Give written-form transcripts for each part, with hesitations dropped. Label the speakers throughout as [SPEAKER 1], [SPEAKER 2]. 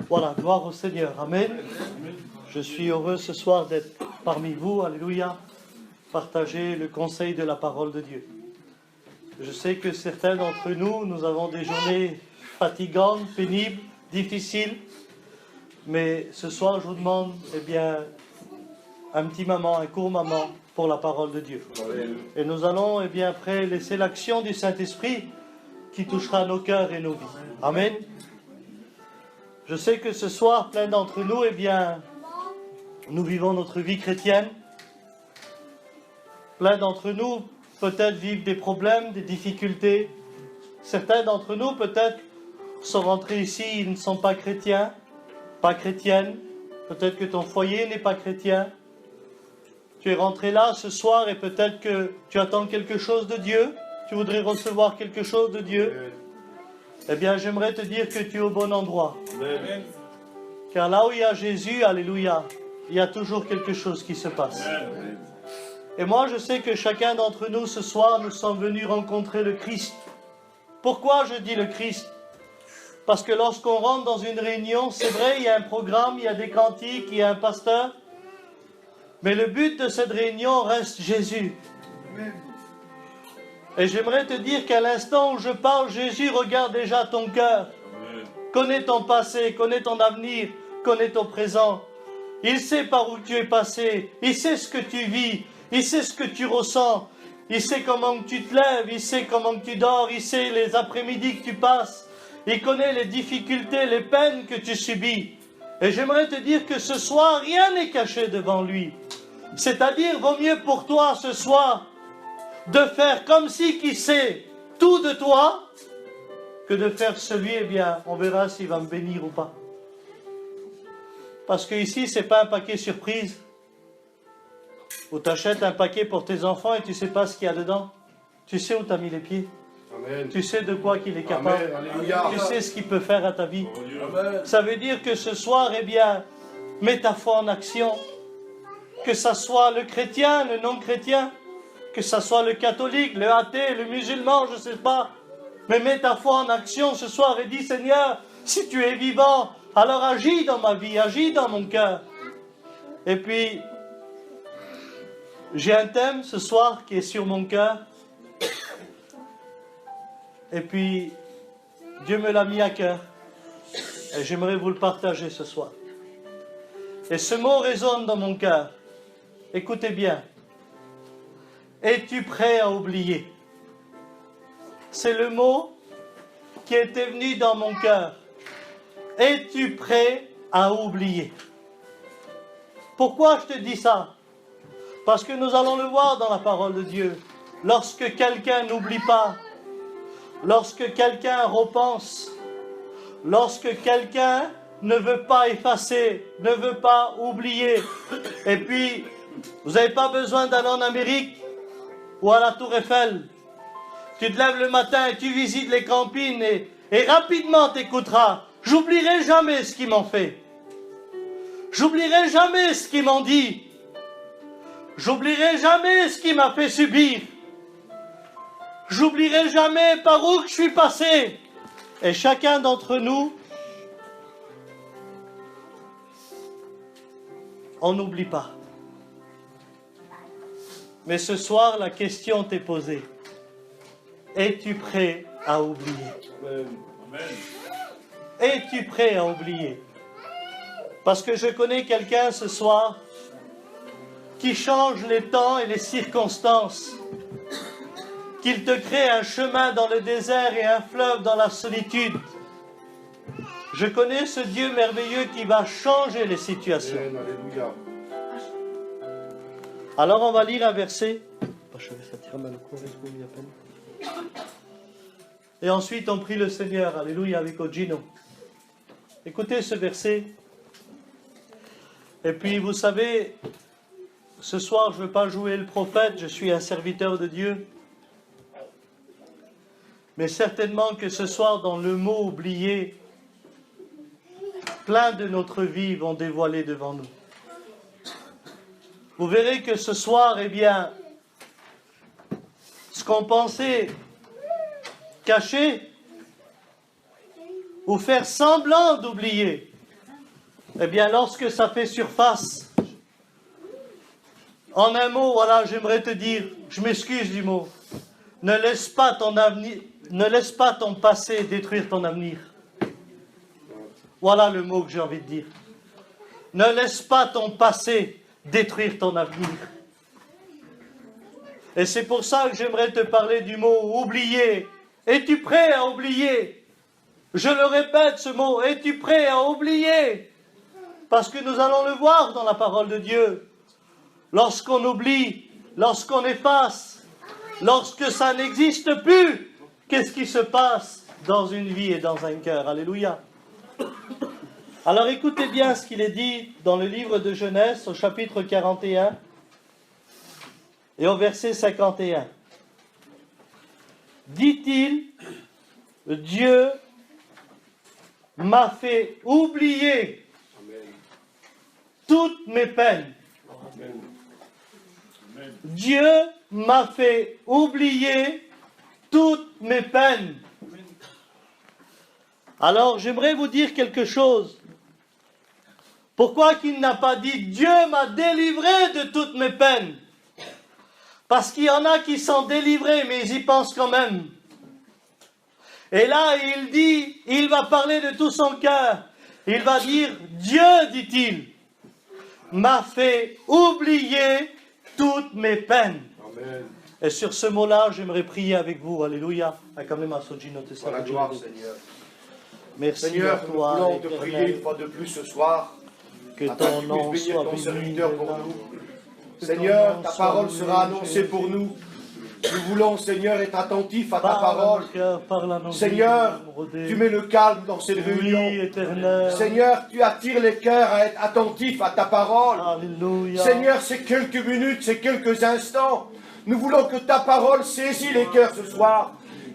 [SPEAKER 1] Voilà, gloire au Seigneur. Amen. Je suis heureux ce soir d'être parmi vous. Alléluia. Partager le conseil de la parole de Dieu. Je sais que certains d'entre nous, nous avons des journées fatigantes, pénibles, difficiles. Mais ce soir, je vous demande, un petit moment, un court moment pour la parole de Dieu. Et nous allons, après, laisser l'action du Saint-Esprit qui touchera nos cœurs et nos vies. Amen. Je sais que ce soir, plein d'entre nous, nous vivons notre vie chrétienne. Plein d'entre nous, peut-être, vivent des problèmes, des difficultés. Certains d'entre nous, peut-être, sont rentrés ici, ils ne sont pas chrétiens, pas chrétiennes. Peut-être que ton foyer n'est pas chrétien. Tu es rentré là ce soir et peut-être que tu attends quelque chose de Dieu. Tu voudrais recevoir quelque chose de Dieu. J'aimerais te dire que tu es au bon endroit. Amen. Car là où il y a Jésus, alléluia, il y a toujours quelque chose qui se passe. Amen. Et moi, je sais que chacun d'entre nous, ce soir, nous sommes venus rencontrer le Christ. Pourquoi je dis le Christ? Parce que lorsqu'on rentre dans une réunion, c'est vrai, il y a un programme, il y a des cantiques, il y a un pasteur. Mais le but de cette réunion reste Jésus. Amen. Et j'aimerais te dire qu'à l'instant où je parle, Jésus regarde déjà ton cœur. Connaît ton passé, connaît ton avenir, connaît ton présent. Il sait par où tu es passé, il sait ce que tu vis, il sait ce que tu ressens, il sait comment tu te lèves, il sait comment tu dors, il sait les après-midi que tu passes, il connaît les difficultés, les peines que tu subis. Et j'aimerais te dire que ce soir, rien n'est caché devant lui. C'est-à-dire, vaut mieux pour toi ce soir de faire comme si qui sait tout de toi, que de faire celui, on verra s'il va me bénir ou pas. Parce que ici, c'est pas un paquet surprise, où tu achètes un paquet pour tes enfants et tu sais pas ce qu'il y a dedans. Tu sais où tu as mis les pieds. Amen. Tu sais de quoi qu'il est capable. Amen. Tu sais ce qu'il peut faire à ta vie. Amen. Ça veut dire que ce soir, mets ta foi en action. Que ça soit le chrétien, le non-chrétien, que ça soit le catholique, le athée, le musulman, je ne sais pas. Mais mets ta foi en action ce soir et dis, Seigneur, si tu es vivant, alors agis dans ma vie, agis dans mon cœur. Et puis, j'ai un thème ce soir qui est sur mon cœur. Et puis, Dieu me l'a mis à cœur. Et j'aimerais vous le partager ce soir. Et ce mot résonne dans mon cœur. Écoutez bien. Es-tu prêt à oublier? C'est le mot qui était venu dans mon cœur. Es-tu prêt à oublier? Pourquoi je te dis ça? Parce que nous allons le voir dans la parole de Dieu. Lorsque quelqu'un n'oublie pas, lorsque quelqu'un repense, lorsque quelqu'un ne veut pas effacer, ne veut pas oublier. Et puis, vous n'avez pas besoin d'aller en Amérique ou à la Tour Eiffel. Tu te lèves le matin et tu visites les campines et rapidement t'écouteras. J'oublierai jamais ce qu'ils m'ont fait. J'oublierai jamais ce qu'ils m'ont dit. J'oublierai jamais ce qui m'a fait subir. J'oublierai jamais par où je suis passé. Et chacun d'entre nous, on n'oublie pas. Mais ce soir, la question t'est posée. Es-tu prêt à oublier? Amen. Es-tu prêt à oublier? Parce que je connais quelqu'un ce soir qui change les temps et les circonstances, qu'il te crée un chemin dans le désert et un fleuve dans la solitude. Je connais ce Dieu merveilleux qui va changer les situations. Alléluia. Alors on va lire un verset. Et ensuite on prie le Seigneur. Alléluia avec Ogino. Écoutez ce verset. Et puis vous savez, ce soir je ne veux pas jouer le prophète, je suis un serviteur de Dieu. Mais certainement que ce soir dans le mot oublié, plein de notre vie vont dévoiler devant nous. Vous verrez que ce soir, ce qu'on pensait cacher ou faire semblant d'oublier, Eh bien, lorsque ça fait surface, en un mot, voilà, j'aimerais te dire, je m'excuse du mot, ne laisse pas ton avenir, ne laisse pas ton passé détruire ton avenir. Voilà le mot que j'ai envie de dire. Ne laisse pas ton passé détruire ton avenir. Et c'est pour ça que j'aimerais te parler du mot oublier. Es-tu prêt à oublier? Je le répète ce mot, es-tu prêt à oublier? Parce que nous allons le voir dans la parole de Dieu. Lorsqu'on oublie, lorsqu'on efface, lorsque ça n'existe plus, qu'est-ce qui se passe dans une vie et dans un cœur? Alléluia. Alors écoutez bien ce qu'il est dit dans le livre de Genèse au chapitre 41 et au verset 51. Dit-il, Dieu m'a fait oublier toutes mes peines. Dieu m'a fait oublier toutes mes peines. Alors j'aimerais vous dire quelque chose. Pourquoi qu'il n'a pas dit « Dieu m'a délivré de toutes mes peines » ? Parce qu'il y en a qui sont délivrés, mais ils y pensent quand même. Et là, il dit, il va parler de tout son cœur. Il va dire « Dieu, dit-il, m'a fait oublier toutes mes peines. » Et sur ce mot-là, j'aimerais prier avec vous. Alléluia.
[SPEAKER 2] Pour la gloire, Seigneur.
[SPEAKER 1] Merci
[SPEAKER 2] Seigneur,
[SPEAKER 1] à toi,
[SPEAKER 2] nous voulons te prier
[SPEAKER 1] Éternel.
[SPEAKER 2] une fois de plus ce soir.
[SPEAKER 1] Que
[SPEAKER 2] Afin
[SPEAKER 1] ton
[SPEAKER 2] que tu
[SPEAKER 1] nom
[SPEAKER 2] puisses bénir
[SPEAKER 1] soit
[SPEAKER 2] ton
[SPEAKER 1] béni.
[SPEAKER 2] serviteur pour
[SPEAKER 1] maintenant.
[SPEAKER 2] nous.
[SPEAKER 1] Que
[SPEAKER 2] Seigneur,
[SPEAKER 1] ton
[SPEAKER 2] ta
[SPEAKER 1] nom soit
[SPEAKER 2] parole
[SPEAKER 1] loué,
[SPEAKER 2] sera annoncée
[SPEAKER 1] Jésus.
[SPEAKER 2] pour nous. Nous voulons, Seigneur, être attentifs à ta
[SPEAKER 1] Parle à
[SPEAKER 2] parole.
[SPEAKER 1] nos cœurs, parle à nos
[SPEAKER 2] Seigneur,
[SPEAKER 1] vies, Rodé.
[SPEAKER 2] tu mets le calme dans cette
[SPEAKER 1] Oui,
[SPEAKER 2] réunion.
[SPEAKER 1] Éternel.
[SPEAKER 2] Seigneur, tu attires les cœurs à être attentifs à ta parole.
[SPEAKER 1] Alléluia.
[SPEAKER 2] Seigneur, c'est quelques minutes, c'est quelques instants. Nous voulons que ta parole saisit les cœurs ce soir.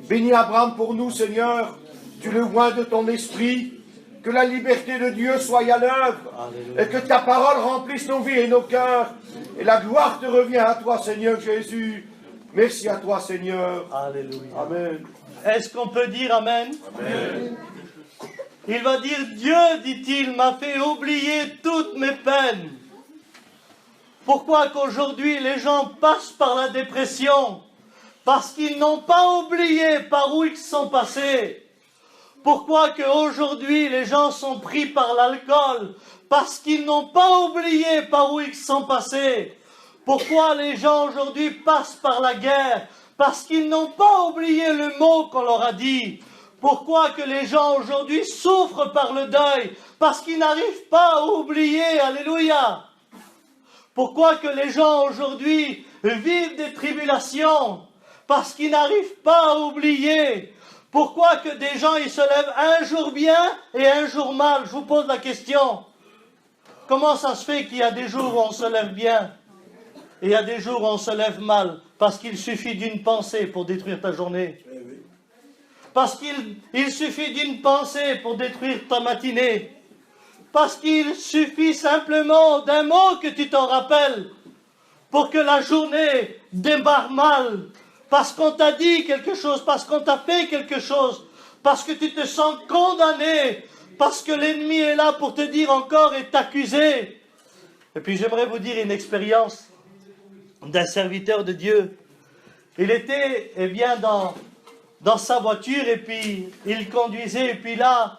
[SPEAKER 2] Bénis Abraham pour nous, Seigneur. Tu le oins de ton esprit. Que la liberté de Dieu soit à l'œuvre. Et que ta parole remplisse nos vies et nos cœurs. Et la gloire te revient à toi, Seigneur Jésus. Merci à toi, Seigneur.
[SPEAKER 1] Alléluia.
[SPEAKER 2] Amen.
[SPEAKER 1] Est-ce qu'on peut dire Amen?
[SPEAKER 2] Amen.
[SPEAKER 1] Il va dire, Dieu, dit-il, m'a fait oublier toutes mes peines. Pourquoi qu'aujourd'hui les gens passent par la dépression? Parce qu'ils n'ont pas oublié par où ils sont passés. Pourquoi qu'aujourd'hui les gens sont pris par l'alcool? Parce qu'ils n'ont pas oublié par où ils sont passés. Pourquoi les gens aujourd'hui passent par la guerre? Parce qu'ils n'ont pas oublié le mot qu'on leur a dit. Pourquoi que les gens aujourd'hui souffrent par le deuil? Parce qu'ils n'arrivent pas à oublier. Alléluia. Pourquoi que les gens aujourd'hui vivent des tribulations? Parce qu'ils n'arrivent pas à oublier. Pourquoi que des gens ils se lèvent un jour bien et un jour mal? Je vous pose la question. Comment ça se fait qu'il y a des jours où on se lève bien et il y a des jours où on se lève mal? Parce qu'il suffit d'une pensée pour détruire ta journée. Parce qu'il suffit d'une pensée pour détruire ta matinée. Parce qu'il suffit simplement d'un mot que tu t'en rappelles pour que la journée démarre mal. Parce qu'on t'a dit quelque chose, parce qu'on t'a fait quelque chose, parce que tu te sens condamné, parce que l'ennemi est là pour te dire encore et t'accuser. Et puis j'aimerais vous dire une expérience d'un serviteur de Dieu. Il était bien dans sa voiture et puis il conduisait et puis là,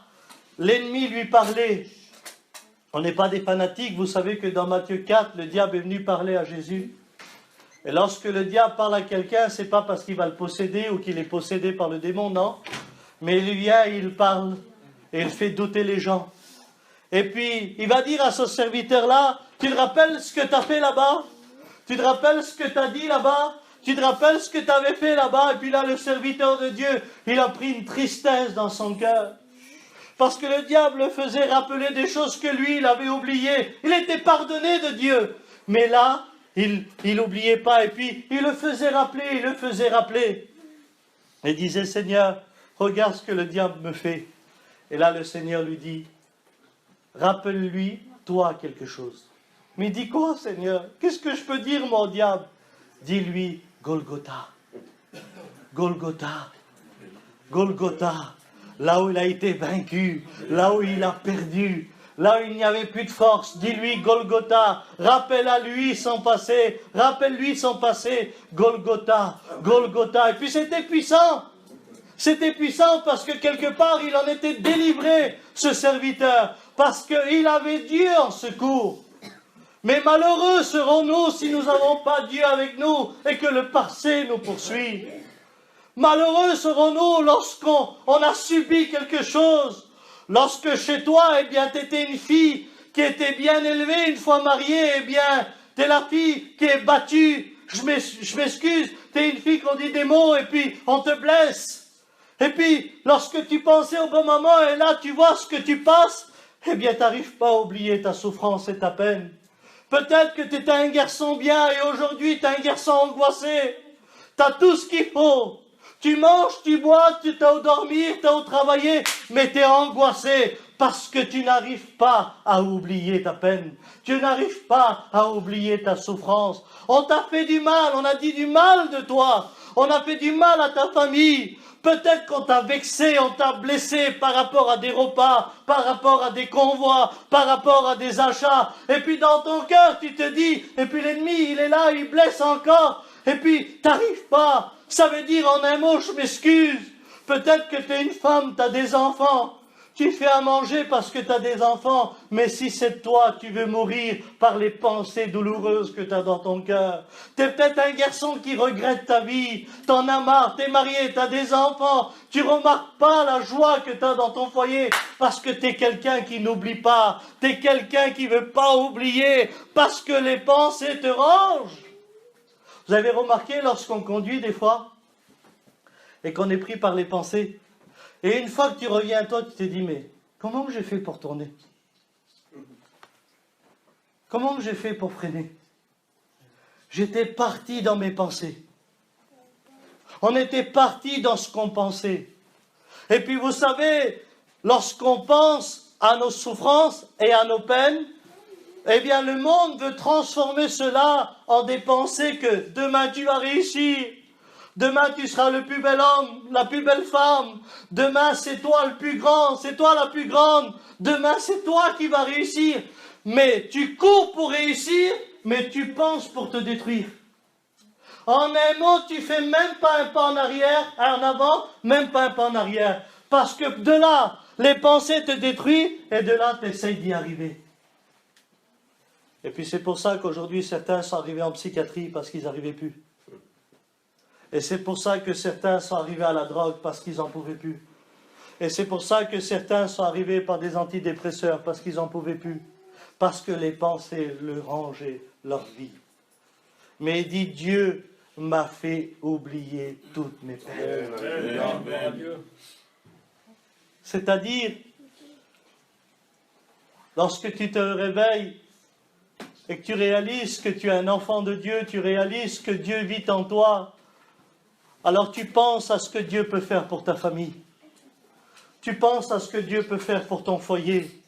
[SPEAKER 1] l'ennemi lui parlait. On n'est pas des fanatiques, vous savez que dans Matthieu 4, le diable est venu parler à Jésus. Et lorsque le diable parle à quelqu'un, c'est pas parce qu'il va le posséder ou qu'il est possédé par le démon, non. Mais il vient, il parle et il fait douter les gens. Et puis, il va dire à ce serviteur-là, tu te rappelles ce que tu as fait là-bas? Tu te rappelles ce que tu as dit là-bas? Tu te rappelles ce que tu avais fait là-bas? Et puis là, le serviteur de Dieu, il a pris une tristesse dans son cœur. Parce que le diable le faisait rappeler des choses que lui, il avait oubliées. Il était pardonné de Dieu. Mais là, il n'oubliait pas. Et puis, il le faisait rappeler. Et il disait, Seigneur, regarde ce que le diable me fait. Et là, le Seigneur lui dit, rappelle-lui, toi, quelque chose. Mais il dit quoi, Seigneur? Qu'est-ce que je peux dire, mon diable? Dis-lui, Golgotha. Golgotha. Golgotha. Là où il a été vaincu, là où il a perdu, là où il n'y avait plus de force, dis-lui Golgotha, rappelle à lui son passé, rappelle-lui son passé, Golgotha, Golgotha. Et puis c'était puissant parce que quelque part il en était délivré, ce serviteur, parce qu'il avait Dieu en secours. Mais malheureux serons-nous si nous n'avons pas Dieu avec nous et que le passé nous poursuit. Malheureux serons-nous lorsqu'on a subi quelque chose. Lorsque chez toi, eh bien, tu étais une fille qui était bien élevée, une fois mariée, eh bien, tu es la fille qui est battue. Je m'excuse, tu es une fille qu'on dit des mots et puis on te blesse. Et puis, lorsque tu pensais au bon moment et là, tu vois ce que tu passes, eh bien, tu n'arrives pas à oublier ta souffrance et ta peine. Peut-être que tu étais un garçon bien et aujourd'hui, tu es un garçon angoissé. Tu as tout ce qu'il faut. Tu manges, tu bois, tu as où dormir, tu as où travailler, mais tu es angoissé parce que tu n'arrives pas à oublier ta peine. Tu n'arrives pas à oublier ta souffrance. On t'a fait du mal, on a dit du mal de toi. On a fait du mal à ta famille. Peut-être qu'on t'a vexé, on t'a blessé par rapport à des repas, par rapport à des convois, par rapport à des achats. Et puis dans ton cœur, tu te dis, et puis l'ennemi, il est là, il blesse encore. Et puis, t'arrives pas. Ça veut dire en un mot, je m'excuse. Peut-être que tu es une femme, tu as des enfants. Tu fais à manger parce que tu as des enfants. Mais si c'est toi, tu veux mourir par les pensées douloureuses que tu as dans ton cœur. Tu es peut-être un garçon qui regrette ta vie. T'en as marre, tu es marié, tu as des enfants. Tu remarques pas la joie que tu as dans ton foyer parce que tu es quelqu'un qui n'oublie pas. Tu es quelqu'un qui veut pas oublier parce que les pensées te rangent. Vous avez remarqué lorsqu'on conduit des fois et qu'on est pris par les pensées, et une fois que tu reviens à toi, tu te dis, mais comment j'ai fait pour tourner? Comment j'ai fait pour freiner? J'étais parti dans mes pensées. On était parti dans ce qu'on pensait. Et puis vous savez, lorsqu'on pense à nos souffrances et à nos peines, eh bien le monde veut transformer cela en des pensées que demain tu vas réussir. Demain, tu seras le plus bel homme, la plus belle femme. Demain, c'est toi le plus grand, c'est toi la plus grande. Demain, c'est toi qui vas réussir. Mais tu cours pour réussir, mais tu penses pour te détruire. En un mot, tu fais même pas un pas en arrière, en avant, même pas un pas en arrière. Parce que de là, les pensées te détruisent et de là, tu essayes d'y arriver. Et puis c'est pour ça qu'aujourd'hui, certains sont arrivés en psychiatrie parce qu'ils n'arrivaient plus. Et c'est pour ça que certains sont arrivés à la drogue parce qu'ils n'en pouvaient plus. Et c'est pour ça que certains sont arrivés par des antidépresseurs parce qu'ils n'en pouvaient plus. Parce que les pensées leur rangeaient leur vie. Mais il dit, Dieu m'a fait oublier toutes mes peines. C'est-à-dire, lorsque tu te réveilles et que tu réalises que tu es un enfant de Dieu, tu réalises que Dieu vit en toi, alors tu penses à ce que Dieu peut faire pour ta famille. Tu penses à ce que Dieu peut faire pour ton foyer.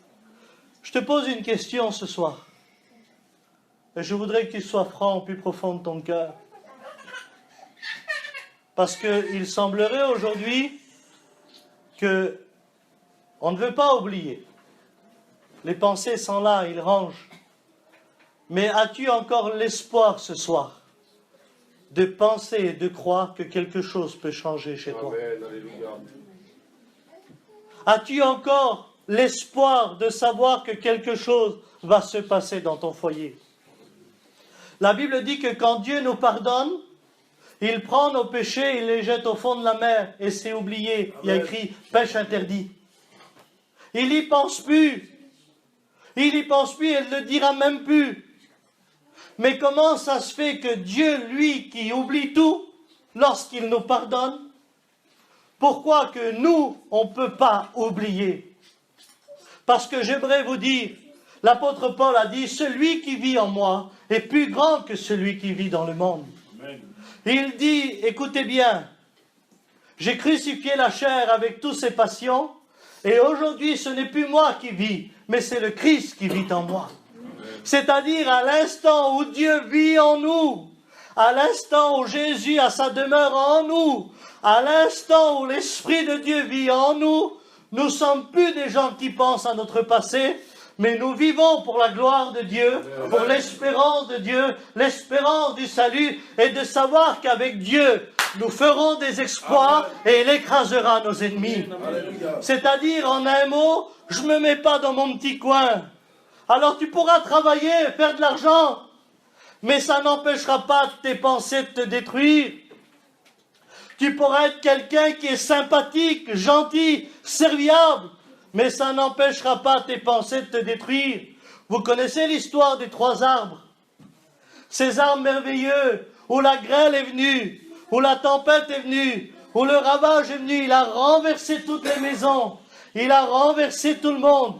[SPEAKER 1] Je te pose une question ce soir. Et je voudrais que tu sois franc au plus profond de ton cœur. Parce qu'il semblerait aujourd'hui que on ne veut pas oublier. Les pensées sont là, ils rangent. Mais as-tu encore l'espoir ce soir de penser et de croire que quelque chose peut changer chez toi? As-tu encore l'espoir de savoir que quelque chose va se passer dans ton foyer? La Bible dit que quand Dieu nous pardonne, il prend nos péchés, il les jette au fond de la mer et c'est oublié. Il y a écrit pêche interdit. Il n'y pense plus. Il n'y pense plus et il ne le dira même plus. Mais comment ça se fait que Dieu, lui, qui oublie tout, lorsqu'il nous pardonne, pourquoi que nous, on ne peut pas oublier? Parce que j'aimerais vous dire, l'apôtre Paul a dit, celui qui vit en moi est plus grand que celui qui vit dans le monde. Amen. Il dit, écoutez bien, j'ai crucifié la chair avec toutes ses passions, et aujourd'hui ce n'est plus moi qui vis, mais c'est le Christ qui vit en moi. C'est-à-dire à l'instant où Dieu vit en nous, à l'instant où Jésus a sa demeure en nous, à l'instant où l'Esprit de Dieu vit en nous, nous ne sommes plus des gens qui pensent à notre passé, Mais nous vivons pour la gloire de Dieu, pour l'espérance de Dieu, l'espérance du salut et de savoir qu'avec Dieu, nous ferons des exploits et il écrasera nos ennemis. C'est-à-dire, en un mot, je ne me mets pas dans mon petit coin. Alors tu pourras travailler et faire de l'argent, mais ça n'empêchera pas tes pensées de te détruire. Tu pourras être quelqu'un qui est sympathique, gentil, serviable, mais ça n'empêchera pas tes pensées de te détruire. Vous connaissez l'histoire des 3 arbres. Ces arbres merveilleux, où la grêle est venue, où la tempête est venue, où le ravage est venu, il a renversé toutes les maisons, il a renversé tout le monde.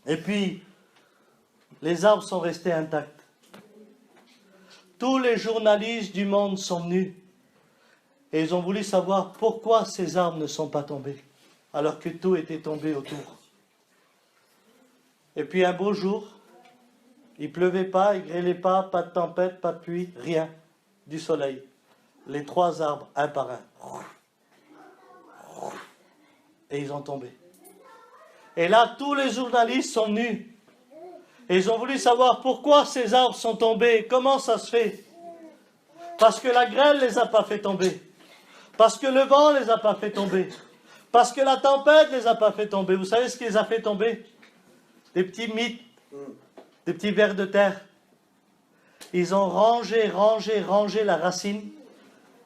[SPEAKER 1] Et puis, les arbres sont restés intacts. Tous les journalistes du monde sont venus et ils ont voulu savoir pourquoi ces arbres ne sont pas tombés, alors que tout était tombé autour. Et puis un beau jour, il pleuvait pas, il grêlait pas de tempête, pas de pluie, rien, du soleil. Les 3 arbres, un par un. Et ils ont tombé. Et là, tous les journalistes sont venus. Et ils ont voulu savoir pourquoi ces arbres sont tombés, comment ça se fait. Parce que la grêle ne les a pas fait tomber. Parce que le vent ne les a pas fait tomber. Parce que la tempête ne les a pas fait tomber. Vous savez ce qui les a fait tomber? Des petits mythes, des petits vers de terre. Ils ont rangé la racine.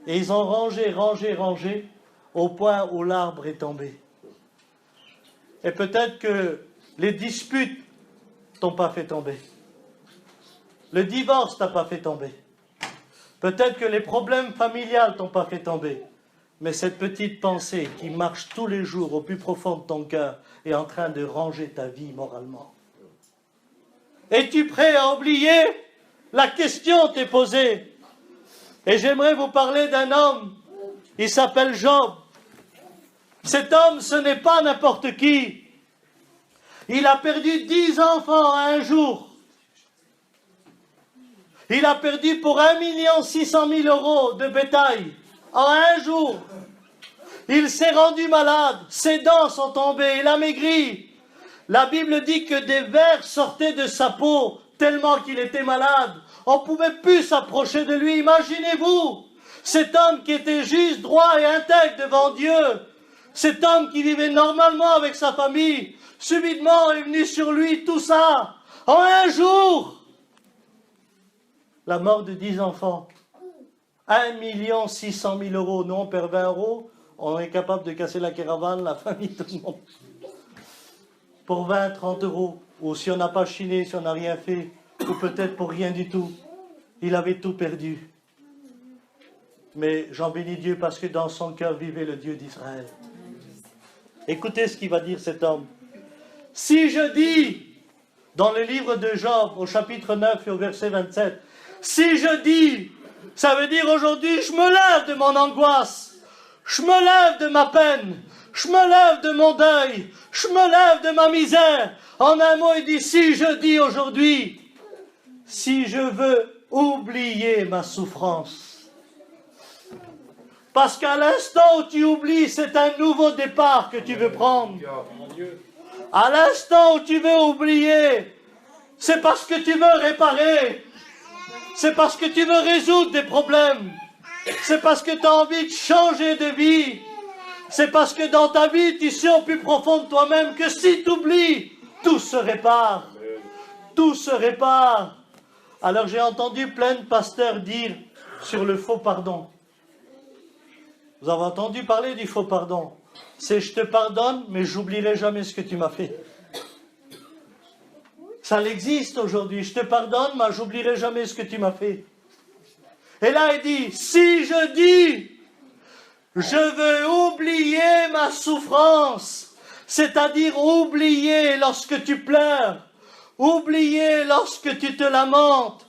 [SPEAKER 1] Et ils ont rangé, au point où l'arbre est tombé. Et peut-être que les disputes t'ont pas fait tomber. Le divorce t'a pas fait tomber. Peut-être que les problèmes familiales t'ont pas fait tomber. Mais cette petite pensée qui marche tous les jours au plus profond de ton cœur est en train de ranger ta vie moralement. Es-tu prêt à oublier? La question t'est posée. Et j'aimerais vous parler d'un homme. Il s'appelle Job. Cet homme, ce n'est pas n'importe qui. Il a perdu 10 enfants à un jour. Il a perdu pour 1 600 000 € de bétail en un jour. Il s'est rendu malade, ses dents sont tombées, il a maigri. La Bible dit que des vers sortaient de sa peau tellement qu'il était malade. On ne pouvait plus s'approcher de lui. Imaginez-vous, cet homme qui était juste, droit et intègre devant Dieu, cet homme qui vivait normalement avec sa famille, subitement est venu sur lui tout ça, en un jour. La mort de 10 enfants, 1 600 000 €. Nous, on perd 20 €, on est capable de casser la caravane, la famille, tout le monde. Pour 20, 30 €, ou si on n'a pas chiné, si on n'a rien fait, ou peut-être pour rien du tout. Il avait tout perdu. Mais j'en bénis Dieu parce que dans son cœur vivait le Dieu d'Israël. Écoutez ce qu'il va dire cet homme. Si je dis, dans le livre de Job, au chapitre 9 et au verset 27, si je dis, ça veut dire aujourd'hui, je me lève de mon angoisse, je me lève de ma peine, je me lève de mon deuil, je me lève de ma misère. En un mot, il dit, si je dis aujourd'hui, si je veux oublier ma souffrance. Parce qu'à l'instant où tu oublies, c'est un nouveau départ que tu veux prendre. À l'instant où tu veux oublier, c'est parce que tu veux réparer. C'est parce que tu veux résoudre des problèmes. C'est parce que tu as envie de changer de vie. C'est parce que dans ta vie, tu sais au plus profond de toi-même que si tu oublies, tout se répare. Tout se répare. Alors j'ai entendu plein de pasteurs dire sur le faux pardon. Vous avez entendu parler du faux pardon. C'est je te pardonne, mais j'oublierai jamais ce que tu m'as fait. Ça existe aujourd'hui. Je te pardonne, mais j'oublierai jamais ce que tu m'as fait. Et là, il dit, si je dis, je veux oublier ma souffrance, c'est-à-dire oublier lorsque tu pleures, oublier lorsque tu te lamentes,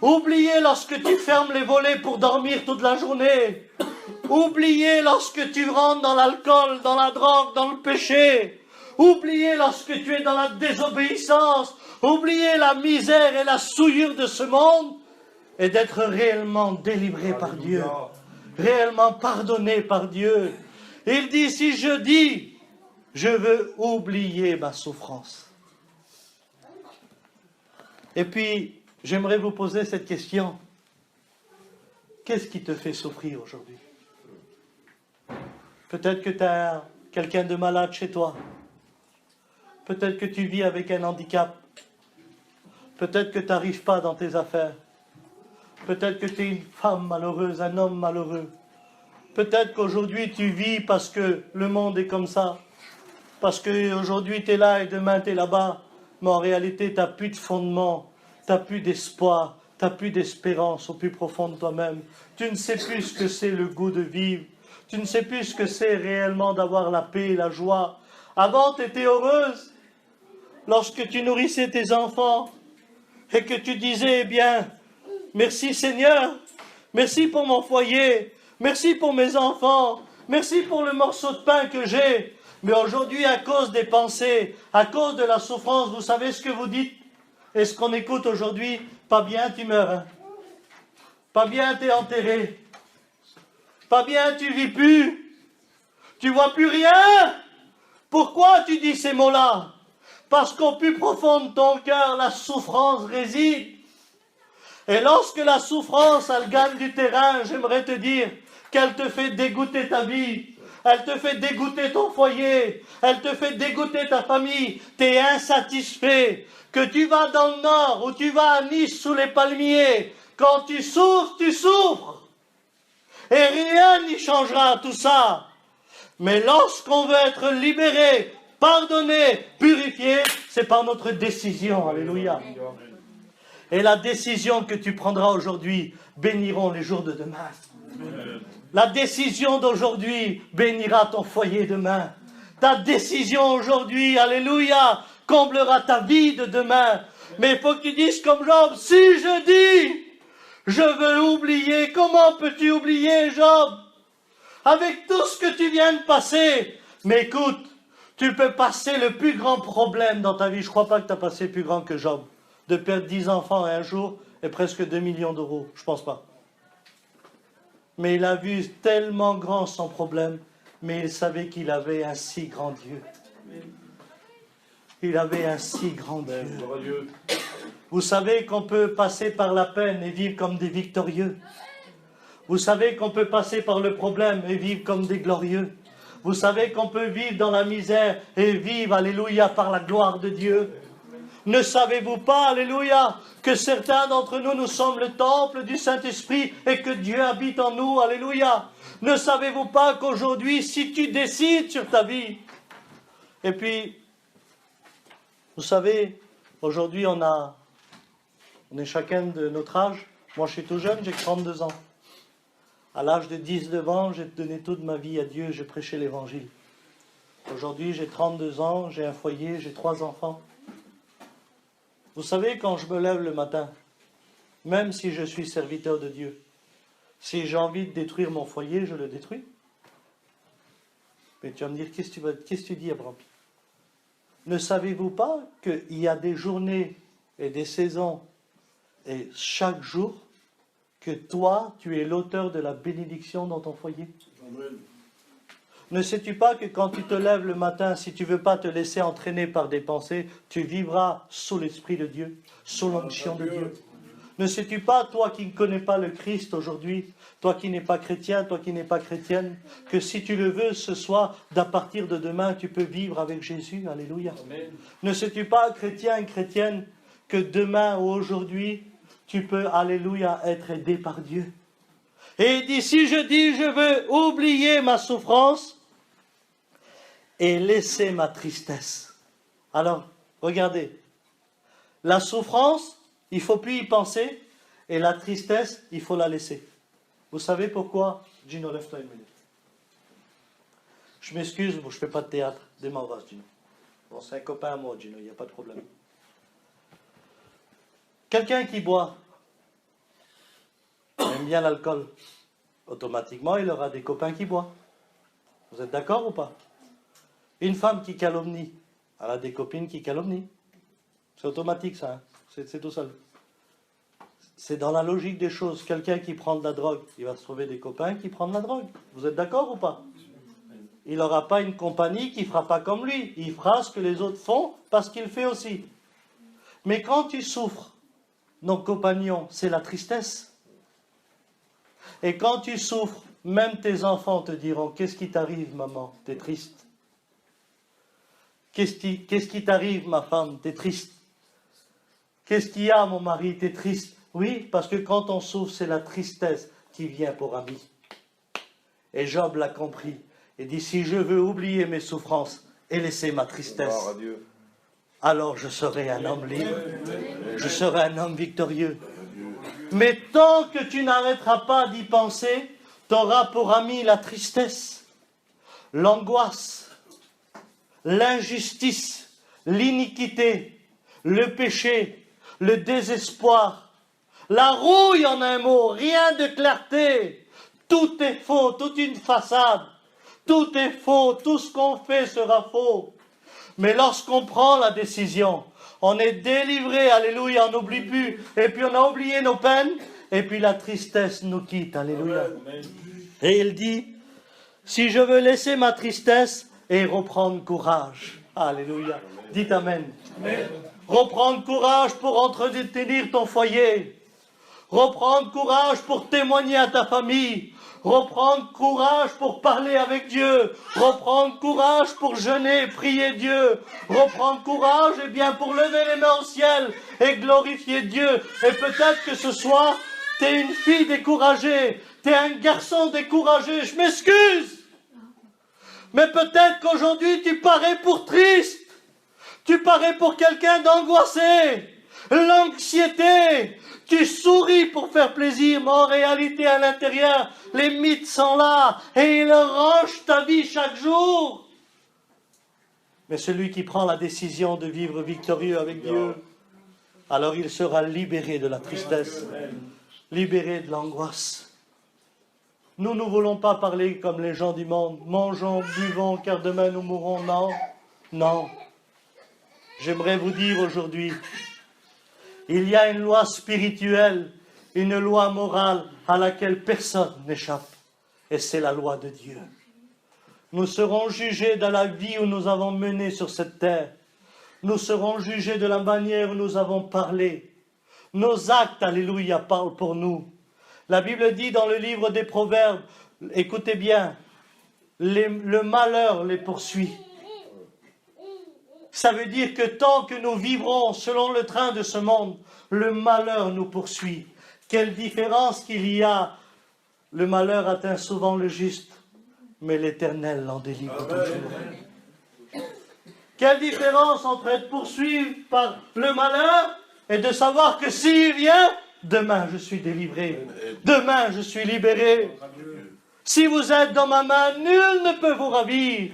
[SPEAKER 1] oublier lorsque tu fermes les volets pour dormir toute la journée, oublier lorsque tu rentres dans l'alcool, dans la drogue, dans le péché, oublier lorsque tu es dans la désobéissance, oublier la misère et la souillure de ce monde, et d'être réellement délivré par Dieu, réellement pardonné par Dieu. Il dit, si je dis, je veux oublier ma souffrance. Et puis, j'aimerais vous poser cette question. Qu'est-ce qui te fait souffrir aujourd'hui? Peut-être que tu as quelqu'un de malade chez toi. Peut-être que tu vis avec un handicap. Peut-être que tu n'arrives pas dans tes affaires. Peut-être que tu es une femme malheureuse, un homme malheureux. Peut-être qu'aujourd'hui tu vis parce que le monde est comme ça. Parce qu'aujourd'hui tu es là et demain tu es là-bas. Mais en réalité tu n'as plus de fondement, tu n'as plus d'espoir, tu n'as plus d'espérance au plus profond de toi-même. Tu ne sais plus ce que c'est le goût de vivre. Tu ne sais plus ce que c'est réellement d'avoir la paix et la joie. Avant tu étais heureuse lorsque tu nourrissais tes enfants et que tu disais, eh bien, merci Seigneur, merci pour mon foyer, merci pour mes enfants, merci pour le morceau de pain que j'ai. Mais aujourd'hui, à cause des pensées, à cause de la souffrance, vous savez ce que vous dites? Et ce qu'on écoute aujourd'hui? Pas bien, tu meurs. Hein? Pas bien, tu es enterré. Pas bien, tu vis plus. Tu vois plus rien. Pourquoi tu dis ces mots-là? Parce qu'au plus profond de ton cœur, la souffrance réside. Et lorsque la souffrance, elle gagne du terrain, j'aimerais te dire qu'elle te fait dégoûter ta vie. Elle te fait dégoûter ton foyer. Elle te fait dégoûter ta famille. Tu es insatisfait. Que tu vas dans le nord ou tu vas à Nice sous les palmiers. Quand tu souffres, tu souffres. Et rien n'y changera tout ça. Mais lorsqu'on veut être libéré, pardonné, purifié, c'est par notre décision. Alléluia. Et la décision que tu prendras aujourd'hui béniront les jours de demain. La décision d'aujourd'hui bénira ton foyer demain. Ta décision aujourd'hui, alléluia, comblera ta vie de demain. Mais il faut que tu dises comme Job, si je dis, je veux oublier, comment peux-tu oublier, Job? Avec tout ce que tu viens de passer. Mais écoute, tu peux passer le plus grand problème dans ta vie. Je ne crois pas que tu as passé plus grand que Job. De perdre 10 enfants un jour et presque 2 millions d'euros. Je ne pense pas. Mais il a vu tellement grand son problème, mais il savait qu'il avait un si grand Dieu. Il avait un si grand Dieu. Vous savez qu'on peut passer par la peine et vivre comme des victorieux. Vous savez qu'on peut passer par le problème et vivre comme des glorieux. Vous savez qu'on peut vivre dans la misère et vivre, alléluia, par la gloire de Dieu. Ne savez-vous pas, alléluia, que certains d'entre nous, nous sommes le temple du Saint-Esprit et que Dieu habite en nous, alléluia. Ne savez-vous pas qu'aujourd'hui, si tu décides sur ta vie, et puis, vous savez, aujourd'hui on est chacun de notre âge. Moi je suis tout jeune, j'ai 32 ans. À l'âge de 19 ans, j'ai donné toute ma vie à Dieu, j'ai prêché l'évangile. Aujourd'hui, j'ai 32 ans, j'ai un foyer, j'ai 3 enfants. Vous savez, quand je me lève le matin, même si je suis serviteur de Dieu, si j'ai envie de détruire mon foyer, je le détruis. Mais tu vas me dire, qu'est-ce que tu dis, Abraham? Ne savez-vous pas qu'il y a des journées et des saisons, et chaque jour, que toi, tu es l'auteur de la bénédiction dans ton foyer? Amen. Ne sais-tu pas que quand tu te lèves le matin, si tu ne veux pas te laisser entraîner par des pensées, tu vivras sous l'Esprit de Dieu, sous l'onction de Dieu? Ne sais-tu pas, toi qui ne connais pas le Christ aujourd'hui, toi qui n'es pas chrétien, toi qui n'es pas chrétienne, que si tu le veux ce soir, d'à partir de demain, tu peux vivre avec Jésus? Alléluia. Amen. Ne sais-tu pas, chrétien et chrétienne, que demain ou aujourd'hui, tu peux, alléluia, être aidé par Dieu? Et il dit, si je dis, je veux oublier ma souffrance et laisser ma tristesse. Alors, regardez, la souffrance, il ne faut plus y penser, et la tristesse, il faut la laisser. Vous savez pourquoi? Gino, lève-toi une minute. Je m'excuse, je ne fais pas de théâtre. Démarre, Gino. Bon, c'est un copain à moi, Gino, il n'y a pas de problème. Quelqu'un qui boit, aime bien l'alcool, automatiquement, il aura des copains qui boivent. Vous êtes d'accord ou pas? Une femme qui calomnie, elle a des copines qui calomnient. C'est automatique, ça. Hein? C'est tout seul. C'est dans la logique des choses. Quelqu'un qui prend de la drogue, il va se trouver des copains qui prennent de la drogue. Vous êtes d'accord ou pas? Il n'aura pas une compagnie qui ne fera pas comme lui. Il fera ce que les autres font parce qu'il fait aussi. Mais quand tu souffres, nos compagnons, c'est la tristesse. Et quand tu souffres, même tes enfants te diront, qu'est-ce qui t'arrive, maman? T'es triste. Qu'est-ce qui t'arrive, ma femme? T'es triste. Qu'est-ce qu'il y a, mon mari? T'es triste. Oui, parce que quand on souffre, c'est la tristesse qui vient pour ami. Et Job l'a compris. Il dit, si je veux oublier mes souffrances et laisser ma tristesse, alors je serai un homme libre. Je serai un homme victorieux. Mais tant que tu n'arrêteras pas d'y penser, tu auras pour ami la tristesse, l'angoisse, l'injustice, l'iniquité, le péché, le désespoir, la rouille en un mot, rien de clarté. Tout est faux, toute une façade. Tout est faux, tout ce qu'on fait sera faux. Mais lorsqu'on prend la décision, on est délivré, alléluia, on n'oublie plus. Et puis on a oublié nos peines, et puis la tristesse nous quitte, alléluia. Et il dit, si je veux laisser ma tristesse et reprendre courage, alléluia. Dites amen. Reprendre courage pour entretenir ton foyer. Reprendre courage pour témoigner à ta famille. Reprendre courage pour parler avec Dieu. Reprendre courage pour jeûner, prier Dieu. Reprendre courage, eh bien, pour lever les mains au ciel et glorifier Dieu. Et peut-être que ce soir, tu es une fille découragée. Tu es un garçon découragé. Je m'excuse. Mais peut-être qu'aujourd'hui, tu parais pour triste. Tu parais pour quelqu'un d'angoissé. L'anxiété. Tu souris pour faire plaisir, mais en réalité, à l'intérieur, les mythes sont là et ils rongent ta vie chaque jour. Mais celui qui prend la décision de vivre victorieux avec Dieu, alors il sera libéré de la tristesse, libéré de l'angoisse. Nous ne voulons pas parler comme les gens du monde. Mangeons, buvons, car demain nous mourrons. Non, non. J'aimerais vous dire aujourd'hui, il y a une loi spirituelle, une loi morale à laquelle personne n'échappe. Et c'est la loi de Dieu. Nous serons jugés de la vie où nous avons mené sur cette terre. Nous serons jugés de la manière où nous avons parlé. Nos actes, alléluia, parlent pour nous. La Bible dit dans le livre des Proverbes, écoutez bien, le malheur les poursuit. Ça veut dire que tant que nous vivrons selon le train de ce monde, le malheur nous poursuit. Quelle différence qu'il y a. Le malheur atteint souvent le juste, mais l'Éternel l'en délivre toujours. Quelle différence entre être poursuivi par le malheur et de savoir que s'il vient, demain je suis délivré, demain je suis libéré. Si vous êtes dans ma main, nul ne peut vous ravir.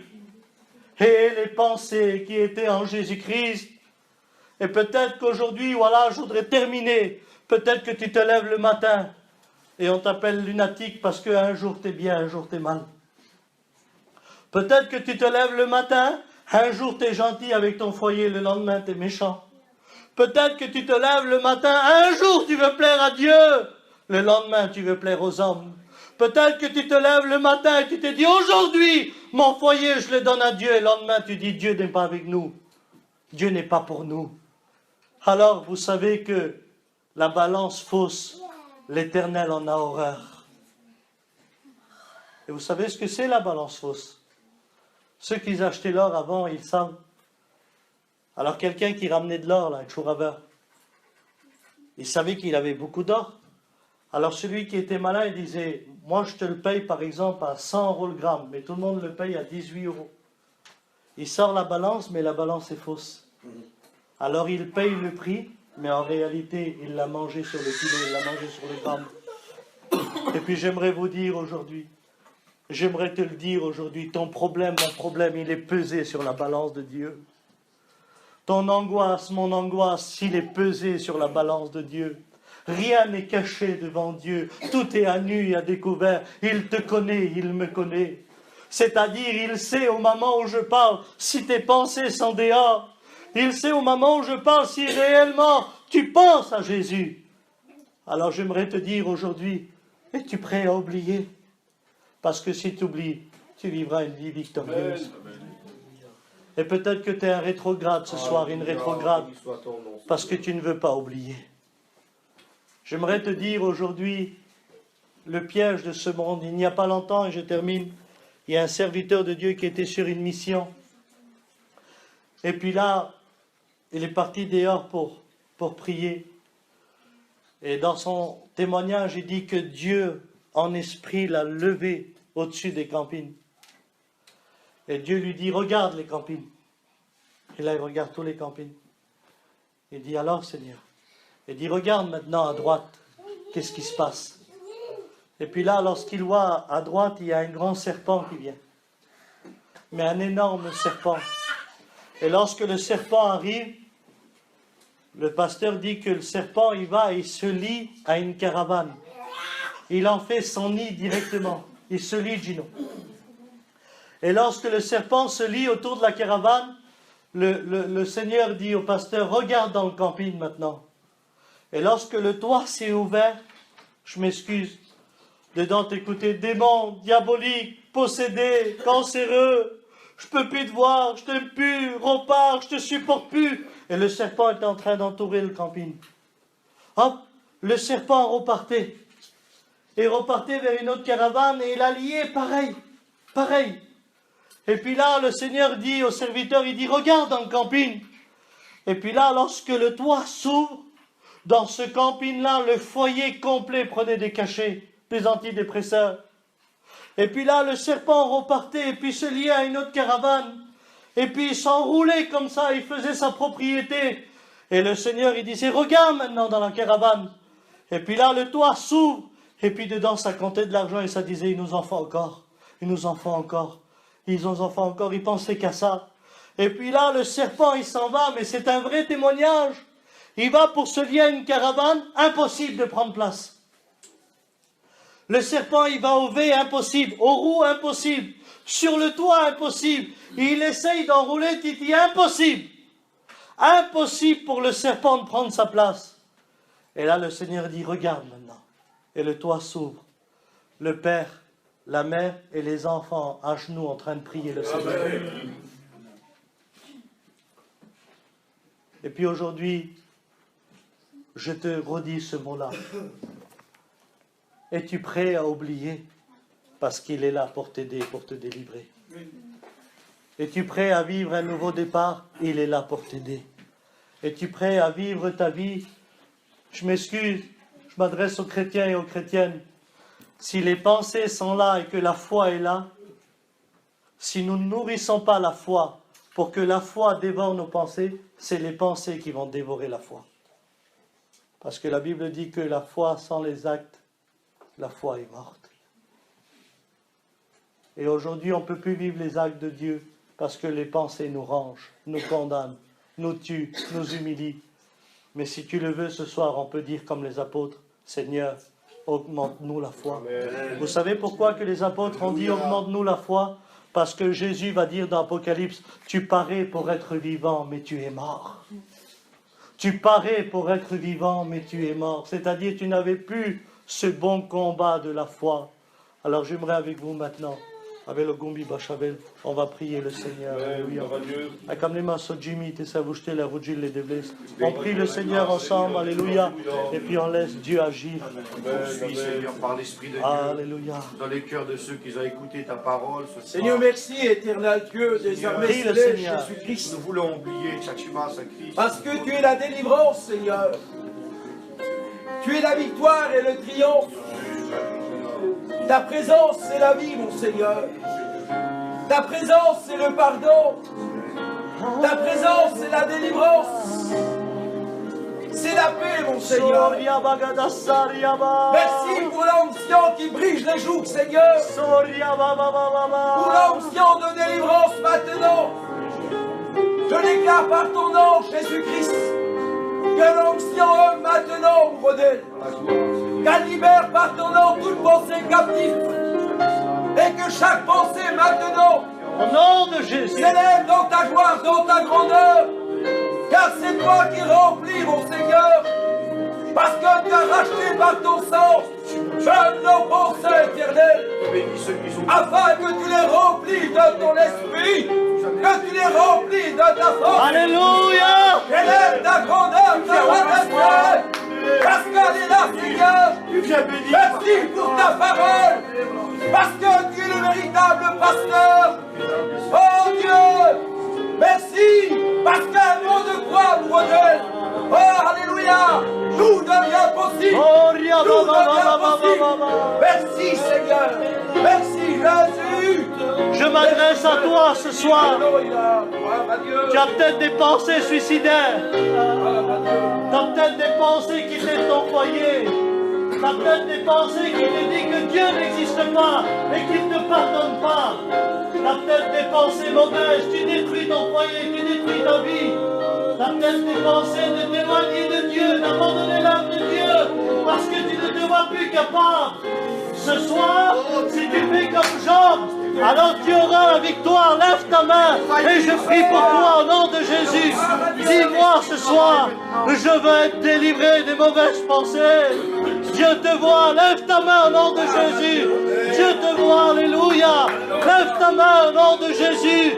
[SPEAKER 1] Et les pensées qui étaient en Jésus-Christ. Et peut-être qu'aujourd'hui, voilà, je voudrais terminer. Peut-être que tu te lèves le matin et on t'appelle lunatique parce qu'un jour t'es bien, un jour t'es mal. Peut-être que tu te lèves le matin, un jour t'es gentil avec ton foyer, le lendemain t'es méchant. Peut-être que tu te lèves le matin, un jour tu veux plaire à Dieu, le lendemain tu veux plaire aux hommes. Peut-être que tu te lèves le matin et tu te dis, aujourd'hui, mon foyer, je le donne à Dieu. Et le lendemain, tu dis, Dieu n'est pas avec nous. Dieu n'est pas pour nous. Alors, vous savez que la balance fausse, l'Éternel en a horreur. Et vous savez ce que c'est la balance fausse? Ceux qui achetaient l'or avant, ils savent. Alors, quelqu'un qui ramenait de l'or, là, un chouraveur, il savait qu'il avait beaucoup d'or. Alors celui qui était malin, il disait, moi je te le paye par exemple à 100 € le gramme, mais tout le monde le paye à 18 €. Il sort la balance, mais la balance est fausse. Alors il paye le prix, mais en réalité, il l'a mangé sur le kilo, il l'a mangé sur le gramme. Et puis j'aimerais vous dire aujourd'hui, j'aimerais te le dire aujourd'hui, ton problème, mon problème, il est pesé sur la balance de Dieu. Ton angoisse, mon angoisse, il est pesé sur la balance de Dieu. Rien n'est caché devant Dieu. Tout est à nu et à découvert. Il te connaît, il me connaît. C'est-à-dire, il sait au moment où je parle si tes pensées sont dehors. Il sait au moment où je parle si réellement tu penses à Jésus. Alors j'aimerais te dire aujourd'hui, es-tu prêt à oublier? Parce que si tu oublies, tu vivras une vie victorieuse. Et peut-être que tu es un rétrograde ce soir, une rétrograde, parce que tu ne veux pas oublier. J'aimerais te dire aujourd'hui le piège de ce monde. Il n'y a pas longtemps, et je termine, il y a un serviteur de Dieu qui était sur une mission. Et puis là, il est parti dehors pour prier. Et dans son témoignage, il dit que Dieu, en esprit, l'a levé au-dessus des campines. Et Dieu lui dit, regarde les campines. Et là, il regarde tous les campines. Il dit, alors Seigneur. Il dit, regarde maintenant à droite, qu'est-ce qui se passe? Et puis là, lorsqu'il voit à droite, il y a un grand serpent qui vient. Mais un énorme serpent. Et lorsque le serpent arrive, le pasteur dit que le serpent, il va et il se lie à une caravane. Il en fait son nid directement. Il se lie, Gino. Et lorsque le serpent se lie autour de la caravane, le Seigneur dit au pasteur, regarde dans le camping maintenant. Et lorsque le toit s'est ouvert, je m'excuse, dedans t'écoutais, démon, diabolique, possédé, cancéreux, je peux plus te voir, je t'aime plus, repars, je te supporte plus. Et le serpent était en train d'entourer le camping. Hop, le serpent repartait. Et repartait vers une autre caravane et il a lié pareil. Et puis là, le Seigneur dit au serviteur, il dit, regarde dans le camping. Et puis là, lorsque le toit s'ouvre, dans ce camping-là, le foyer complet prenait des cachets, des antidépresseurs. Et puis là, le serpent repartait et puis se liait à une autre caravane. Et puis il s'enroulait comme ça, il faisait sa propriété. Et le Seigneur, il disait, regarde maintenant dans la caravane. Et puis là, le toit s'ouvre. Et puis dedans, ça comptait de l'argent et ça disait, il nous en faut encore. Il nous en faut encore. Ils nous en font encore, ils pensaient qu'à ça. Et puis là, le serpent, il s'en va, mais c'est un vrai témoignage. Il va pour se lier à une caravane, impossible de prendre place. Le serpent, il va au V, impossible. Aux roues, impossible. Sur le toit, impossible. Il essaye d'enrouler Titi, impossible. Impossible pour le serpent de prendre sa place. Et là, le Seigneur dit, regarde maintenant. Et le toit s'ouvre. Le Père, la mère et les enfants à genoux en train de prier le Seigneur. Amen. Et puis aujourd'hui, je te redis ce mot-là. Es-tu prêt à oublier? Parce qu'il est là pour t'aider, pour te délivrer. Es-tu prêt à vivre un nouveau départ? Il est là pour t'aider. Es-tu prêt à vivre ta vie? Je m'excuse, je m'adresse aux chrétiens et aux chrétiennes. Si les pensées sont là et que la foi est là, si nous ne nourrissons pas la foi pour que la foi dévore nos pensées, c'est les pensées qui vont dévorer la foi. Parce que la Bible dit que la foi sans les actes, la foi est morte. Et aujourd'hui, on ne peut plus vivre les actes de Dieu parce que les pensées nous rangent, nous condamnent, nous tuent, nous humilient. Mais si tu le veux ce soir, on peut dire comme les apôtres, Seigneur, augmente-nous la foi. Amen. Vous savez pourquoi que les apôtres ont dit augmente-nous la foi? Parce que Jésus va dire dans Apocalypse, tu parais pour être vivant, mais tu es mort. Tu parais pour être vivant, mais tu es mort. C'est-à-dire tu n'avais plus ce bon combat de la foi. Alors j'aimerais avec vous maintenant, avec le Gumbi Bachavel, on va prier le Seigneur. Alléluia. On prie le Seigneur ensemble, alléluia. Et puis on laisse Dieu agir.
[SPEAKER 2] Suis, Seigneur, par l'Esprit de Dieu.
[SPEAKER 1] Alléluia.
[SPEAKER 2] Dans les cœurs de ceux qui ont écouté ta parole.
[SPEAKER 3] Seigneur, merci, éternel Dieu, désormais céleste, Jésus-Christ.
[SPEAKER 2] Nous voulons oublier Tchachima, sa Christ.
[SPEAKER 3] Parce que tu es la délivrance, Seigneur. Tu es la victoire et le triomphe. Ta présence, c'est la vie, mon Seigneur. Ta présence, c'est le pardon. Ta présence, c'est la délivrance. C'est la paix, mon Seigneur. Merci pour l'onction qui brise les jougs, Seigneur. Pour l'onction de délivrance maintenant. Je déclare par ton nom, Jésus-Christ, que l'onction maintenant ouvre d'elle. Qu'elle libère par ton nom toute pensée captive. Et que chaque pensée maintenant,
[SPEAKER 1] au nom de Jésus,
[SPEAKER 3] s'élève dans ta gloire, dans ta grandeur. Car c'est toi qui remplis, mon Seigneur. Parce que tu as racheté par ton sang nos pensées éternelles. Afin que tu les remplis de ton esprit. Que tu les remplis de ta force.
[SPEAKER 1] Alléluia.
[SPEAKER 3] Élève ta grandeur, ta majesté. Parce qu'elle est là.
[SPEAKER 1] Soria,
[SPEAKER 3] Tout
[SPEAKER 1] baba,
[SPEAKER 3] devient
[SPEAKER 1] baba,
[SPEAKER 3] possible.
[SPEAKER 1] baba, baba.
[SPEAKER 3] Merci Seigneur. Merci Jésus.
[SPEAKER 1] Je m'adresse à toi ce soir.
[SPEAKER 3] Alléluia. Gloire à Dieu.
[SPEAKER 1] Tu as peut-être des pensées suicidaires.
[SPEAKER 3] Gloire à Dieu.
[SPEAKER 1] Tu as peut-être des pensées qui t'aident ton foyer. Tu as peut-être des pensées qui te disent que Dieu n'existe pas et qu'il ne te pardonne pas. Tu as peut-être des pensées mauvaises. Tu détruis ton foyer, tu détruis ta vie. Tu as peut-être des pensées de t'éloigner de Dieu, d'abandonner l'œuvre de Dieu parce que tu ne te vois plus capable. Ce soir, si tu fais comme Job, alors tu auras la victoire. Lève ta main et je prie pour toi au nom de Jésus. Dis-moi ce soir, je veux être délivré des mauvaises pensées. Dieu te voit, lève ta main au nom de Jésus. Dieu te voit, alléluia. Lève ta main au nom de Jésus.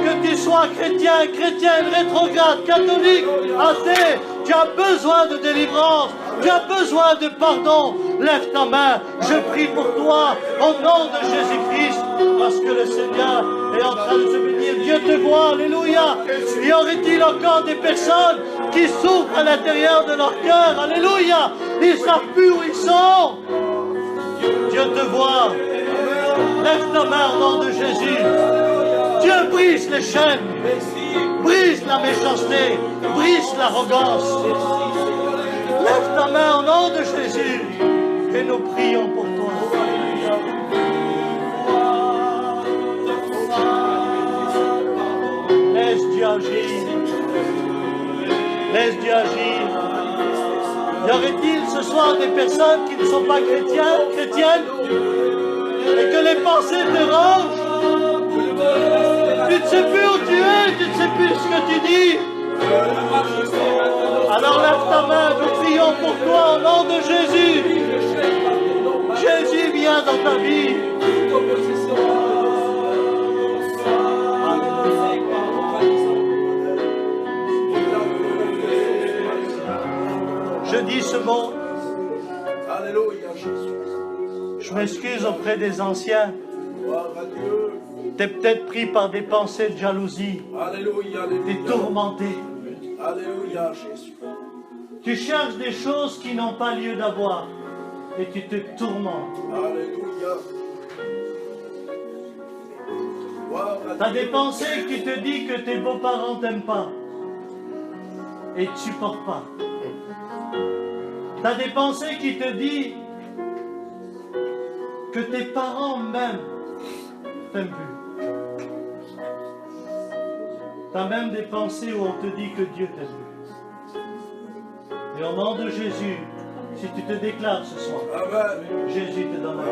[SPEAKER 1] Que tu sois chrétien, chrétienne, rétrograde, catholique, athée, tu as besoin de délivrance. Tu as besoin de pardon. Lève ta main. Je prie pour toi au nom de Jésus-Christ. Parce que le Seigneur est en train de se bénir. Dieu te voit. Alléluia. Y aurait-il encore des personnes qui souffrent à l'intérieur de leur cœur? Alléluia. Ils ne savent plus où ils sont. Dieu te voit. Lève ta main au nom de Jésus. Dieu brise les chaînes. Brise la méchanceté. Brise l'arrogance. Lève ta main au nom de Jésus et nous prions pour toi. Laisse Dieu agir. Laisse Dieu agir. Y aurait-il ce soir des personnes qui ne sont pas chrétiennes et que les pensées te rangent? Tu ne sais plus où tu es, tu ne sais plus ce que tu dis. Alors lève ta main, nous prions pour toi au nom de Jésus. Jésus vient dans ta vie. Je dis ce mot. Je m'excuse auprès des anciens. Tu es peut-être pris par des pensées de jalousie. Tu es tourmenté.
[SPEAKER 3] Alléluia, Jésus.
[SPEAKER 1] Tu cherches des choses qui n'ont pas lieu d'avoir et tu te tourmentes.
[SPEAKER 3] Alléluia.
[SPEAKER 1] Tu as des pensées qui te disent que tes beaux-parents t'aiment pas et tu supportes pas. Tu as des pensées qui te disent que tes parents même t'aiment plus. Tu as même des pensées où on te dit que Dieu t'aime plus. Et au nom de Jésus, si tu te déclares ce soir, Jésus te donne la vie.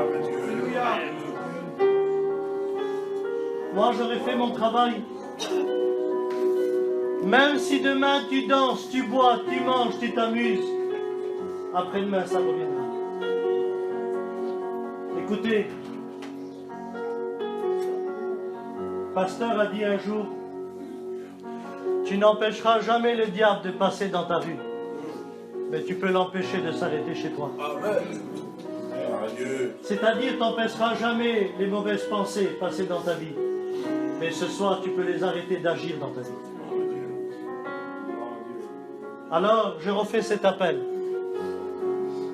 [SPEAKER 1] Moi, j'aurais fait mon travail. Même si demain tu danses, tu bois, tu manges, tu t'amuses, après-demain, ça reviendra. Écoutez, pasteur a dit un jour, tu n'empêcheras jamais le diable de passer dans ta vue, mais tu peux l'empêcher de s'arrêter chez toi. C'est-à-dire, tu n'empêcheras jamais les mauvaises pensées de passer dans ta vie, mais ce soir, tu peux les arrêter d'agir dans ta vie. Alors, je refais cet appel.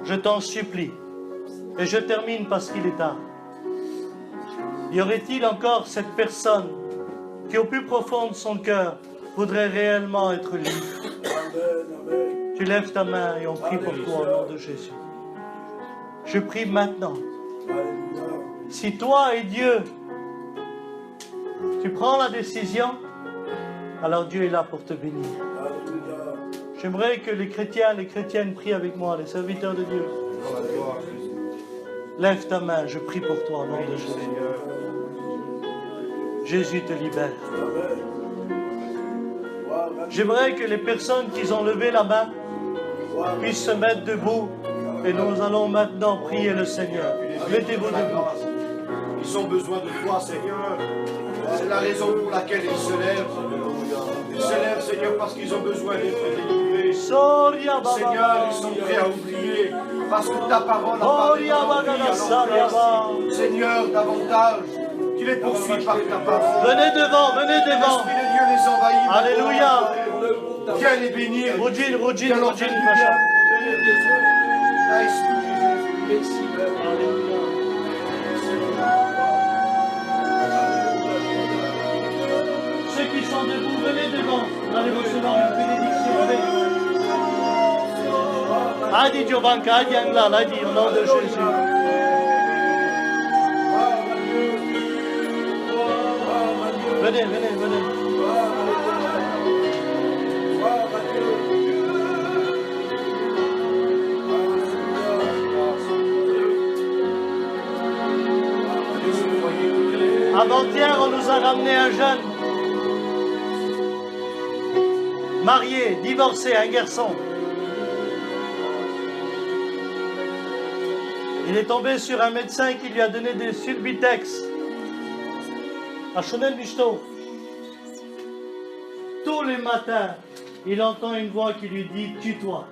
[SPEAKER 1] Je t'en supplie. Et je termine parce qu'il est tard. Y aurait-il encore cette personne qui, au plus profond de son cœur, voudrait réellement être libre? Tu lèves ta main et on prie pour toi au nom de Jésus. Je prie maintenant. Si toi et Dieu, tu prends la décision, alors Dieu est là pour te bénir. J'aimerais que les chrétiens, les chrétiennes prient avec moi, les serviteurs de Dieu. Lève ta main, je prie pour toi au nom de Jésus. Jésus te libère. J'aimerais que les personnes qui ont levé la main puissent se mettre debout et nous allons maintenant prier le Seigneur. Mettez-vous debout.
[SPEAKER 2] Ils ont besoin de toi, Seigneur. C'est la raison pour laquelle ils se lèvent. Ils se lèvent, Seigneur, parce qu'ils ont besoin d'être délivrés. Seigneur, ils sont prêts à oublier. Parce que ta parole a parlé de Seigneur, davantage. Tu les poursuis par ta parole.
[SPEAKER 1] Venez devant, venez devant.
[SPEAKER 2] L'Esprit de Dieu les envahit.
[SPEAKER 1] Alléluia.
[SPEAKER 2] Viens les bénir.
[SPEAKER 1] Rudin,
[SPEAKER 2] Viens leur faire du bien. Esprit
[SPEAKER 3] Seigneur.
[SPEAKER 1] Alléluia. Ceux qui sont debout, venez devant. Allez recevoir une bénédiction. Allez. Adi Giovanka, Adi Anglal, Adi, au nom de Jésus. Venez, venez, venez. Avant-hier, on nous a ramené un jeune, marié, divorcé, un garçon. Il est tombé sur un médecin qui lui a donné des Subutex. À Schonel-Michto. Tous les matins, il entend une voix qui lui dit « Tue-toi ».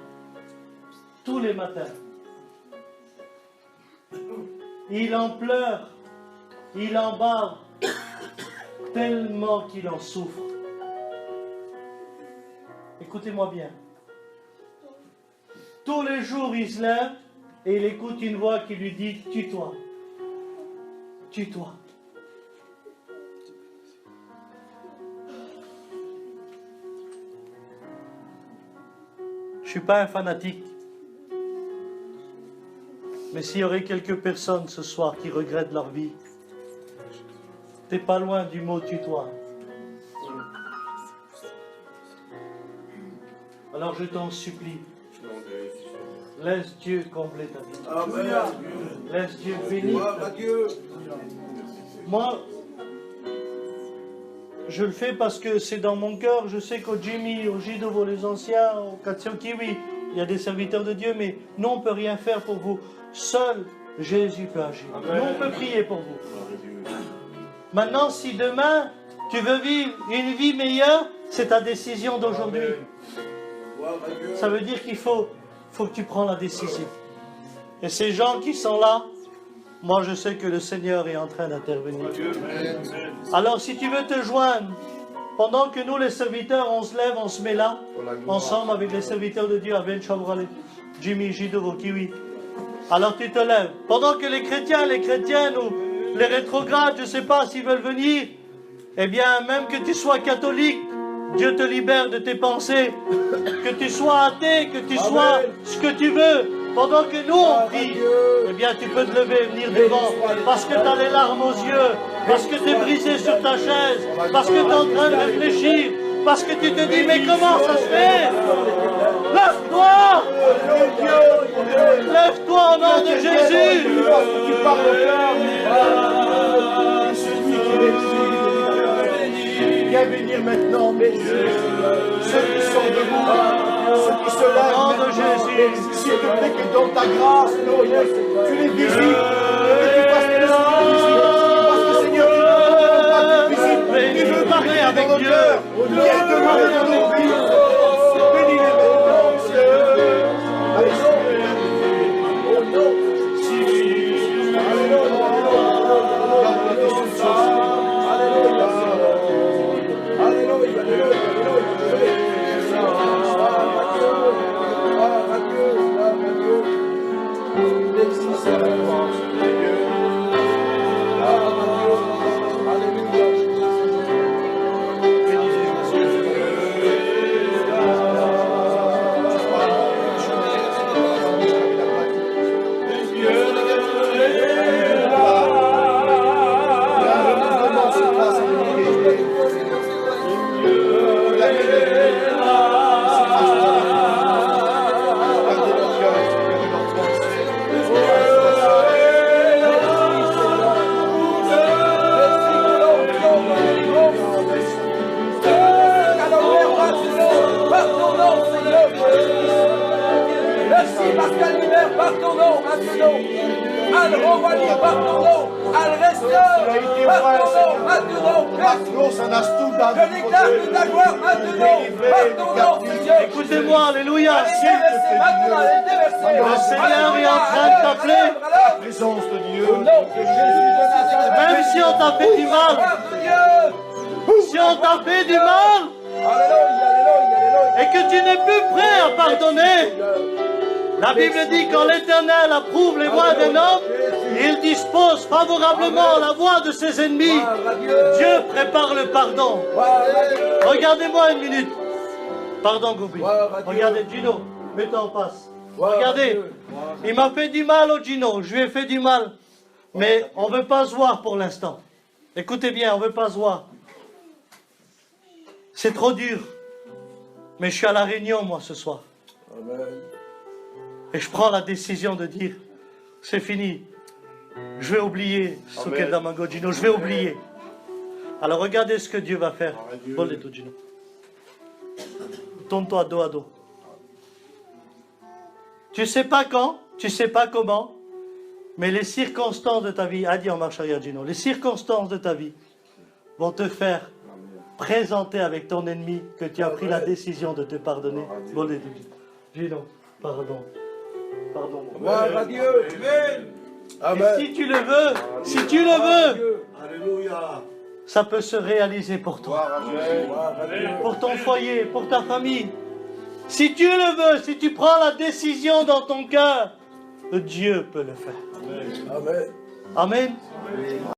[SPEAKER 1] Tous les matins. Il en pleure. Il en bave tellement qu'il en souffre. Écoutez-moi bien. Tous les jours, il se lève et il écoute une voix qui lui dit « Tue-toi, tue-toi ». Je ne suis pas un fanatique. Mais s'il y aurait quelques personnes ce soir qui regrettent leur vie, t'es pas loin du mot tue-toi. Alors je t'en supplie, laisse Dieu combler ta vie.
[SPEAKER 3] Amen.
[SPEAKER 1] Laisse Dieu bénir ta vie. Moi, je le fais parce que c'est dans mon cœur. Je sais qu'au Jimmy, au Jidovo, les anciens, au Katsukiwi, il y a des serviteurs de Dieu, mais nous, on ne peut rien faire pour vous. Seul Jésus peut agir. Nous, on peut prier pour vous. Maintenant, si demain, tu veux vivre une vie meilleure, c'est ta décision d'aujourd'hui. Ça veut dire qu'il faut que tu prends la décision. Et ces gens qui sont là, moi, je sais que le Seigneur est en train d'intervenir. Alors, si tu veux te joindre, pendant que nous, les serviteurs, on se lève, on se met là, ensemble avec les serviteurs de Dieu, avec Jimmy, Jidovo, Kiwi. Alors, tu te lèves. Pendant que les chrétiens, les chrétiennes ou les rétrogrades, je ne sais pas s'ils veulent venir, eh bien, même que tu sois catholique, Dieu te libère de tes pensées. Que tu sois athée, que tu sois ce que tu veux. Pendant que nous, on prie, eh bien, tu peux te lever et venir devant. Parce que tu as les larmes aux yeux. Parce que tu es brisé sur ta chaise. Parce que tu es en train de réfléchir. Parce que tu te dis, mais comment ça se fait? Lève-toi! Lève-toi au nom de Jésus!
[SPEAKER 2] Viens bénir maintenant, messieurs, ceux qui sont debout, ceux qui se lèvent maintenant. S'il te plaît que dans ta grâce, tu les visites, que tu fasses que le Seigneur visite. Parce que Seigneur, tu ne veux pas visite, tu veux parler avec Dieu. Viens demeurer dans nos vies. Bénis-les maintenant, Seigneur. Alléluia.
[SPEAKER 1] Écoutez-moi, alléluia. Le Seigneur est en train de t'appeler. Même si on t'a fait du mal. Si on t'a fait du mal. Et que tu n'es plus prêt à pardonner. La Bible dit quand l'Éternel approuve les voies d'un homme, il dispose favorablement la voie de ses ennemis. Dieu prépare le pardon. Regardez-moi une minute. Pardon, Goubi. Regardez, Gino, mets-toi en face. Regardez, il m'a fait du mal au Gino, je lui ai fait du mal. Mais on ne veut pas se voir pour l'instant. Écoutez bien, on ne veut pas se voir. C'est trop dur. Mais je suis à la réunion, moi, ce soir. Et je prends la décision de dire, c'est fini. Je vais oublier ce qu'est Damango Gino, je vais oublier. Alors regardez ce que Dieu va faire. Boleto Gino. Tourne-toi dos à dos. Tu sais pas quand, tu sais pas comment, mais les circonstances de ta vie, Adi en marche arrière Gino, les circonstances de ta vie vont te faire présenter avec ton ennemi que tu as pris la décision de te pardonner. Boleto Gino, pardon. Pardon.
[SPEAKER 3] Gloire à Dieu. Amen.
[SPEAKER 1] Et si tu le veux, si tu le veux,
[SPEAKER 2] Alléluia.
[SPEAKER 1] ça peut se réaliser pour toi, pour ton foyer, pour ta famille. Si tu le veux, si tu prends la décision dans ton cœur, Dieu peut le faire.
[SPEAKER 3] Amen.
[SPEAKER 1] Amen.